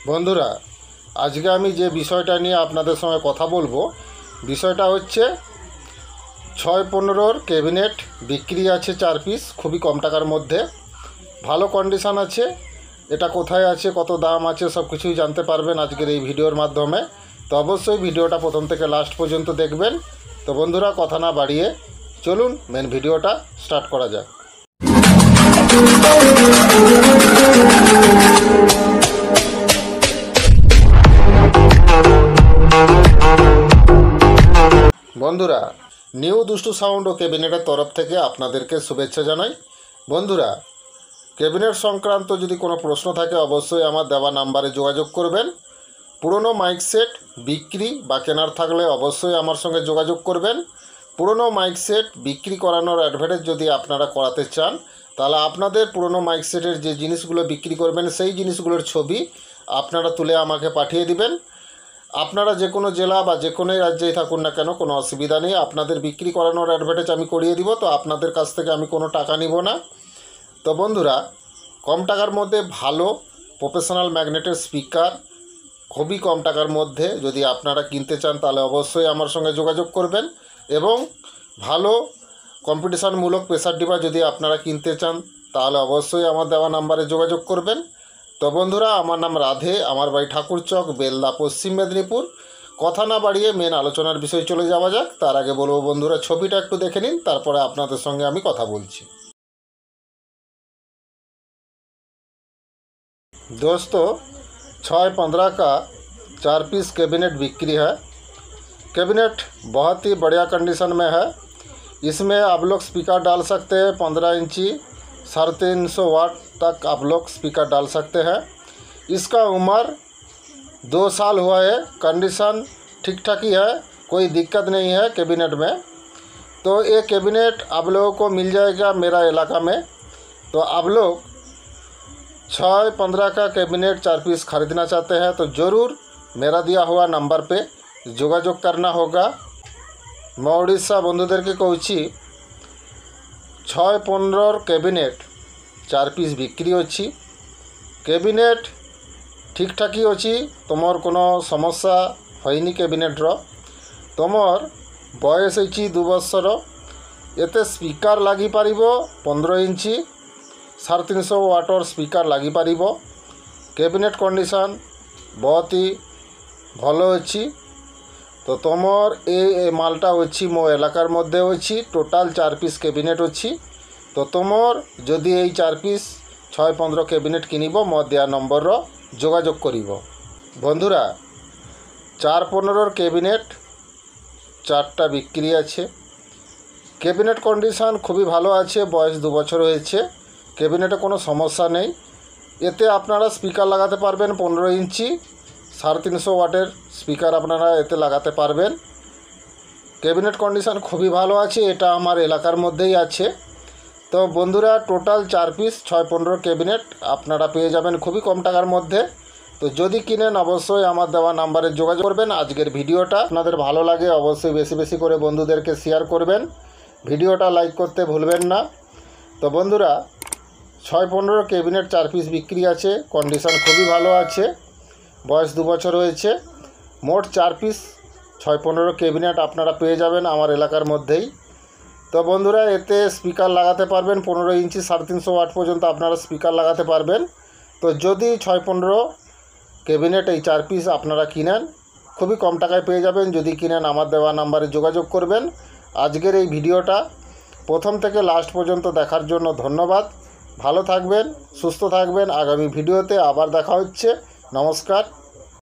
বন্ধুরা, আজকে আমি যে বিষয়টা নিয়ে আপনাদের সঙ্গে কথা বলবো, বিষয়টা হচ্ছে 6-15 ক্যাবিনেট বিক্রি আছে 4 পিস, খুবই কম টাকার মধ্যে, ভালো কন্ডিশান আছে। এটা কোথায় আছে, কত দাম আছে, সব কিছুই জানতে পারবেন আজকের এই ভিডিওর মাধ্যমে। তো অবশ্যই ভিডিওটা প্রথম থেকে লাস্ট পর্যন্ত দেখবেন। তো বন্ধুরা, কথা না বাড়িয়ে চলুন মেন ভিডিওটা স্টার্ট করা যাক। বন্ধুরা, নিউ দুষ্টু সাউন্ড ও ক্যাবিনেটের তরফ থেকে আপনাদেরকে শুভেচ্ছা জানাই। বন্ধুরা, ক্যাবিনেট সংক্রান্ত যদি কোনো প্রশ্ন থাকে অবশ্যই আমার দেওয়া নাম্বারে যোগাযোগ করবেন। পুরনো মাইক সেট বিক্রি বা কেনার থাকলে অবশ্যই আমার সঙ্গে যোগাযোগ করবেন। পুরনো মাইক সেট বিক্রি করানোর অ্যাডভার্টাইজ যদি আপনারা করাতে চান, তাহলে আপনাদের পুরনো মাইক সেটের যে জিনিসগুলো বিক্রি করবেন সেই জিনিসগুলোর ছবি আপনারা তুলে আমাকে পাঠিয়ে দিবেন। আপনারা যে কোনো জেলা বা যে কোনো রাজ্যেই থাকুন না কেন, কোনো অসুবিধা নেই। আপনাদের বিক্রি করানোর অ্যাডভার্টাইজ আমি করিয়ে দিব। তো আপনাদের কাছ থেকে আমি কোনো টাকা নিব না। তো বন্ধুরা, কম টাকার মধ্যে ভালো প্রফেশনাল ম্যাগনেটের স্পিকার খুবই কম টাকার মধ্যে যদি আপনারা কিনতে চান, তাহলে অবশ্যই আমার সঙ্গে যোগাযোগ করবেন। এবং ভালো কম্পিটিশানমূলক প্রেসার ডিবা যদি আপনারা কিনতে চান, তাহলে অবশ্যই আমার দেওয়া নাম্বারে যোগাযোগ করবেন। তো বন্ধুরা, আমার নাম রাধে, আমার বাড়ি ঠাকুরচক, বেলদা, পশ্চিম মেদিনীপুর। কথা না বাড়িয়ে মেন আলোচনার বিষয় চলে যাওয়া যাক। তার আগে বলবো বন্ধুরা, ছবিটা একটু দেখে নিন, তারপরে আপনাদের সঙ্গে আমি কথা বলছি। दोस्तों, 6-15 का 4 पीस कैबिनेट बिक्री है। कैबिनेट बहुत ही बढ़िया कंडीशन में है। इसमें आप लोग स्पीकर डाल सकते हैं 15 इंची, 350 वाट तक आप लोग स्पीकर डाल सकते हैं। इसका उम्र 2 साल हुआ है। कंडीशन ठीक ठाक ही है, कोई दिक्कत नहीं है कैबिनेट में। तो ये कैबिनेट आप लोगों को मिल जाएगा मेरा इलाका में। तो आप लोग 6-15 का कैबिनेट 4 पीस ख़रीदना चाहते हैं तो ज़रूर मेरा दिया हुआ नंबर पे যোগাযোগ करना होगा। मैं ओडिशा बंधुदेर के कहूँ 6-15 कैबिनेट 4 पीस बिक्री अच्छी। कैबिनेट ठीक ठाक ही अच्छी, तुमर कोनो समस्या होइनी कैबिनेट्र। तुमर बयस होइछि 2 वर्षर। एते स्पीकर लगी पारिबो 15 इंची, 350 वाटर स्पीकर लगी पारिबो। कैबिनेट कंडीशन बहुत ही भलो अच्छी। तो तुमर ए मालटा अच्छी मो एलाकार मध्य अच्छी। टोटाल 4 पीस कैबिनेट अच्छी। तो तुमर जदि ये 4 पीस 6-15 कैबिनेट किनिब, मो दिया नम्बर जोगाजोग करिब। बंधुरा, 4-15 कैबिनेट 4टा बिक्री आछे। कैबिनेट कंडीशन खूबই ভালো আছে। বয়স 2 বছর হয়েছে। कैबिनेटे কোনো সমস্যা নেই। এতে আপনারা স্পিকার লাগাতে পারবেন 15 ইঞ্চি, 350 ওয়াটের স্পিকার আপনারা এতে লাগাতে পারবেন। ক্যাবিনেট কন্ডিশন খুবই ভালো আছে। এটা আমার এলাকার মধ্যেই আছে। তো বন্ধুরা, টোটাল 4 পিস 6-15 ক্যাবিনেট আপনারা পেয়ে যাবেন খুবই কম টাকার মধ্যে। তো যদি কিনেন অবশ্যই আমার দেওয়া নাম্বারে যোগাযোগ করবেন। আজকের ভিডিওটা আপনাদের ভালো লাগে অবশ্যই বেশি বেশি করে বন্ধুদেরকে শেয়ার করবেন। ভিডিওটা লাইক করতে ভুলবেন না। তো বন্ধুরা, 6-15 ক্যাবিনেট 4 পিস বিক্রি আছে। কন্ডিশন খুবই ভালো আছে। বয়স 2 বছর হয়েছে। মোট 4 পিস 6-15 ক্যাবিনেট আপনারা পেয়ে যাবেন আমার এলাকার মধ্যেই। তো বন্ধুরা, এতে স্পিকার লাগাতে পারবেন 15 ইঞ্চি, 350 ওয়াট পর্যন্ত আপনারা স্পিকার লাগাতে পারবেন। তো যদি 6-15 ক্যাবিনেট এই 4 পিস আপনারা কিনেন, খুবই কম টাকায় পেয়ে যাবেন। যদি কিনেন আমার দেওয়া নাম্বারে যোগাযোগ করবেন। আজকের এই ভিডিওটা প্রথম থেকে লাস্ট পর্যন্ত দেখার জন্য ধন্যবাদ। ভালো থাকবেন, সুস্থ থাকবেন। আগামী ভিডিওতে আবার দেখা হচ্ছে। নমস্কার।